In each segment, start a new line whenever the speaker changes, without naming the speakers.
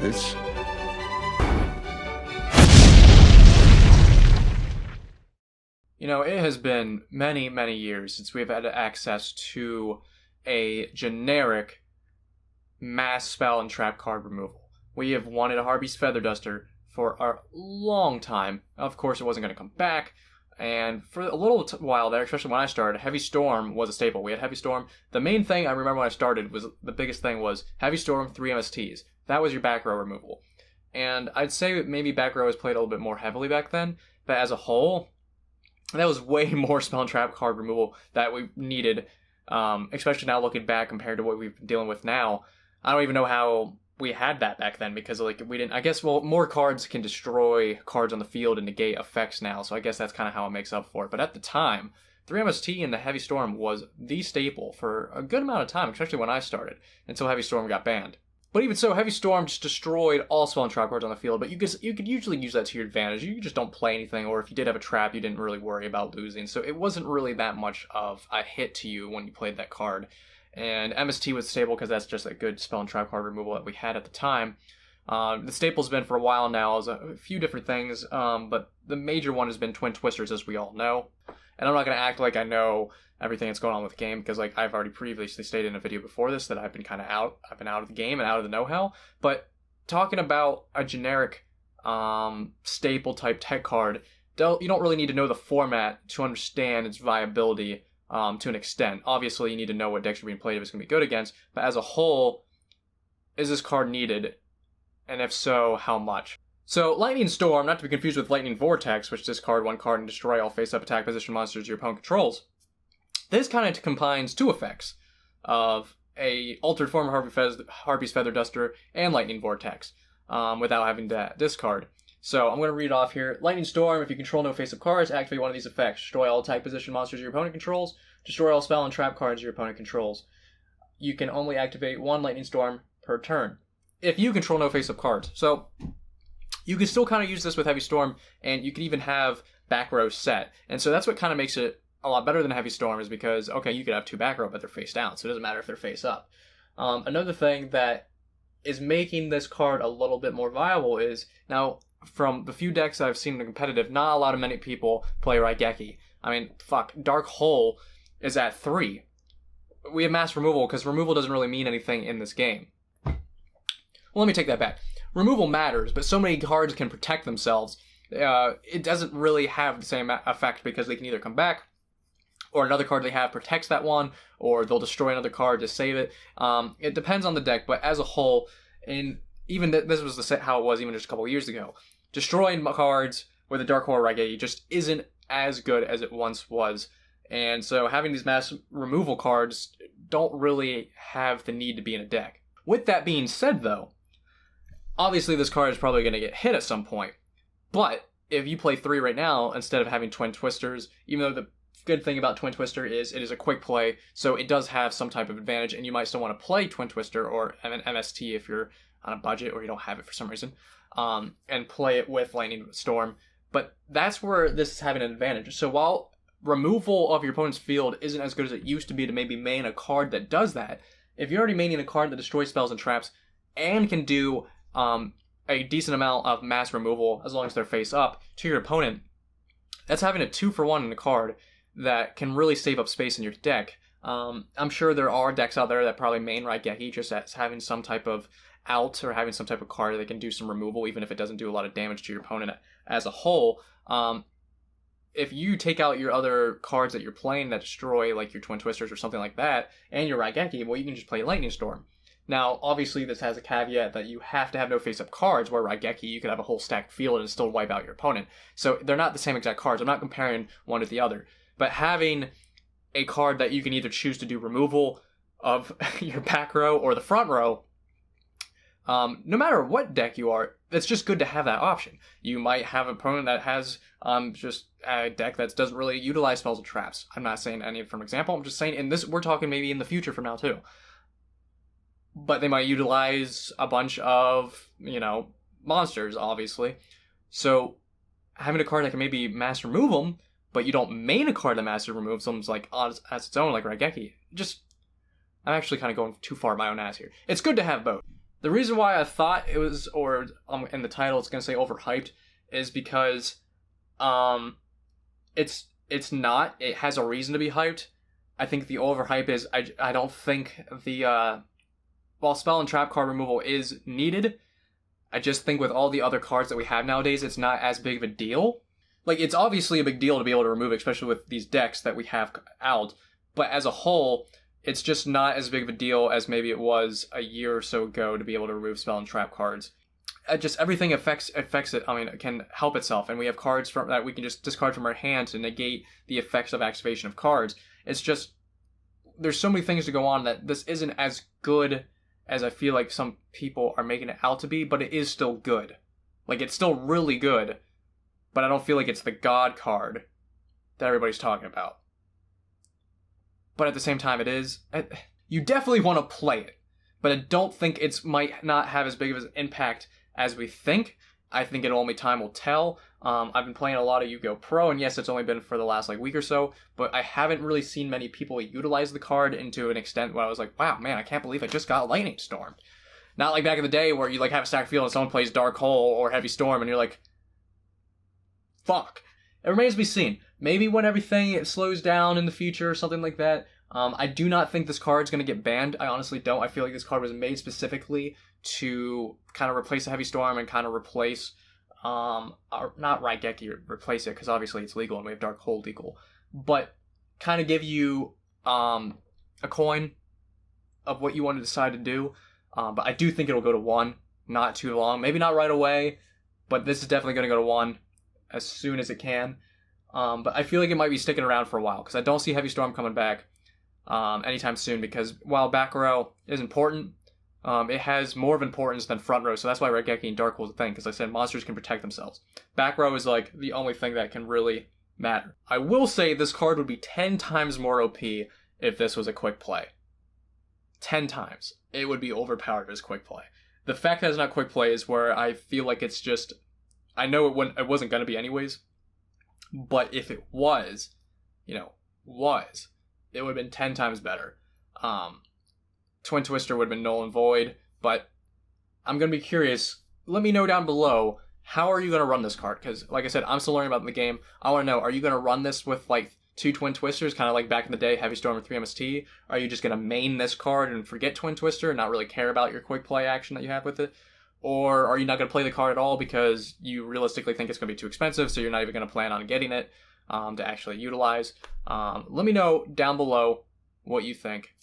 this.
You know, it has been many, many years since we've had access to a generic mass spell and trap card removal. We have wanted a Harpy's Feather Duster for a long time. Of course, it wasn't going to come back. And for a little while there, especially when I started, Heavy Storm was a staple. We had Heavy Storm. The main thing I remember when I started was the biggest thing was Heavy Storm, 3 MSTs. That was your back row removal. And I'd say maybe back row was played a little bit more heavily back then. But as a whole, that was way more spell and trap card removal that we needed, especially now looking back compared to what we've been dealing with now. I don't even know how we had that back then because like we didn't. I guess more cards can destroy cards on the field and negate effects now, so I guess that's kind of how it makes up for it. But at the time, 3MST and the Heavy Storm was the staple for a good amount of time, especially when I started, until Heavy Storm got banned. But even so, Heavy Storm just destroyed all spell and trap cards on the field, but you could usually use that to your advantage. You just don't play anything, or if you did have a trap, you didn't really worry about losing. So it wasn't really that much of a hit to you when you played that card. And MST was stable because that's just a good spell and trap card removal that we had at the time. The staple's been for a while now as a few different things, but the major one has been Twin Twisters, as we all know. And I'm not going to act like I know everything that's going on with the game, because like I've already previously stated in a video before this that I've been kind of out. I've been out of the game and out of the know-how. But talking about a generic staple type tech card, you don't really need to know the format to understand its viability to an extent. Obviously, you need to know what decks are being played if it's going to be good against. But as a whole, is this card needed? And if so, how much? So, Lightning Storm, not to be confused with Lightning Vortex, which discard one card and destroy all face-up attack position monsters your opponent controls. This kind of combines two effects of a altered form of Harpy's Feather Duster and Lightning Vortex without having to discard. So I'm going to read off here. Lightning Storm, if you control no face-up cards, activate one of these effects. Destroy all attack position monsters your opponent controls. Destroy all spell and trap cards your opponent controls. You can only activate one Lightning Storm per turn if you control no face-up cards. So you can still kind of use this with Heavy Storm, and you can even have back row set. And so that's what kind of makes it a lot better than Heavy Storm, is because, okay, you could have two back row, but they're face down, so it doesn't matter if they're face up. Another thing that is making this card a little bit more viable is, now, from the few decks I've seen in the competitive, not a lot of many people play Raigeki. I mean, fuck, Dark Hole is at 3. We have mass removal, because removal doesn't really mean anything in this game. Well, let me take that back. Removal matters, but so many cards can protect themselves. It doesn't really have the same effect, because they can either come back, or another card they have protects that one, or they'll destroy another card to save it. It depends on the deck, but as a whole, and even this was how it was even just a couple of years ago, destroying cards with a Dark Hole Raigeki just isn't as good as it once was. And so having these mass removal cards don't really have the need to be in a deck. With that being said, though, obviously this card is probably going to get hit at some point. But if you play 3 right now, instead of having Twin Twisters, even though the good thing about Twin Twister is it is a quick play, so it does have some type of advantage, and you might still want to play Twin Twister or an MST if you're on a budget or you don't have it for some reason, and play it with Lightning Storm. But that's where this is having an advantage. So while removal of your opponent's field isn't as good as it used to be to maybe main a card that does that, if you're already maining a card that destroys spells and traps and can do a decent amount of mass removal as long as they're face up to your opponent, that's having a 2-for-1 in a card that can really save up space in your deck. I'm sure there are decks out there that probably main Raigeki just as having some type of out or having some type of card that can do some removal, even if it doesn't do a lot of damage to your opponent as a whole. If you take out your other cards that you're playing that destroy, like your Twin Twisters or something like that, and your Raigeki, well, you can just play Lightning Storm. Now, obviously, this has a caveat that you have to have no face-up cards, where Raigeki, you could have a whole stacked field and still wipe out your opponent. So they're not the same exact cards. I'm not comparing one to the other. But having a card that you can either choose to do removal of your back row or the front row, no matter what deck you are, it's just good to have that option. You might have an opponent that has just a deck that doesn't really utilize spells and traps. I'm not saying any from example. I'm just saying in this, we're talking maybe in the future from now too. But they might utilize a bunch of, monsters, obviously. So having a card that can maybe mass remove them, but you don't main a card that master removes them like as its own, like Raigeki. I'm actually kind of going too far my own ass here. It's good to have both. The reason why I thought it was, or in the title it's going to say overhyped, is because it's not. It has a reason to be hyped. I think the overhype is, I don't think while spell and trap card removal is needed, I just think with all the other cards that we have nowadays, it's not as big of a deal. Like, it's obviously a big deal to be able to remove, especially with these decks that we have out, but as a whole, it's just not as big of a deal as maybe it was a year or so ago to be able to remove spell and trap cards. Just everything affects it. I mean, it can help itself, and we have cards that we can just discard from our hand to negate the effects of activation of cards. It's just, there's so many things to go on that this isn't as good as I feel like some people are making it out to be, but it is still good. Like, it's still really good, but I don't feel like it's the god card that everybody's talking about. But at the same time, it is. You definitely want to play it, but I don't think it might not have as big of an impact as we think. I think only time will tell. I've been playing a lot of Yu-Gi-Oh! Pro, and yes, it's only been for the last week or so, but I haven't really seen many people utilize the card into an extent where I was like, wow, man, I can't believe I just got Lightning Storm. Not like back in the day where you have a stack field and someone plays Dark Hole or Heavy Storm and you're like, fuck. It remains to be seen. Maybe when everything slows down in the future or something like that. I do not think this card's going to get banned. I honestly don't. I feel like this card was made specifically to kind of replace the Heavy Storm and kind of replace, not Raigeki, replace it, because obviously it's legal and we have Dark Hole legal, but kind of give you a coin of what you want to decide to do. But I do think it'll go to 1, not too long. Maybe not right away, but this is definitely going to go to 1 as soon as it can. But I feel like it might be sticking around for a while, because I don't see Heavy Storm coming back anytime soon, because while back row is important, it has more of importance than front row, so that's why Raigeki and Dark Hole is a thing, because like I said, monsters can protect themselves. Back row is the only thing that can really matter. I will say this card would be 10 times more OP if this was a quick play. 10 times. It would be overpowered as quick play. The fact that it's not quick play is where I feel like it's just, I know it wasn't going to be anyways, but if it was, it would have been 10 times better. Twin Twister would have been null and void, but I'm going to be curious. Let me know down below, how are you going to run this card? Because, like I said, I'm still learning about the game. I want to know, are you going to run this with, 2 Twin Twisters, kind of like back in the day, Heavy Storm and 3 MST? Are you just going to main this card and forget Twin Twister and not really care about your quick play action that you have with it? Or are you not going to play the card at all because you realistically think it's going to be too expensive, so you're not even going to plan on getting it to actually utilize? Let me know down below what you think.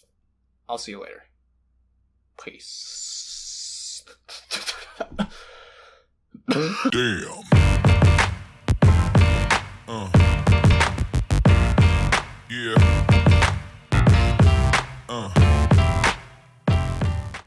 I'll see you later. Peace.
Damn.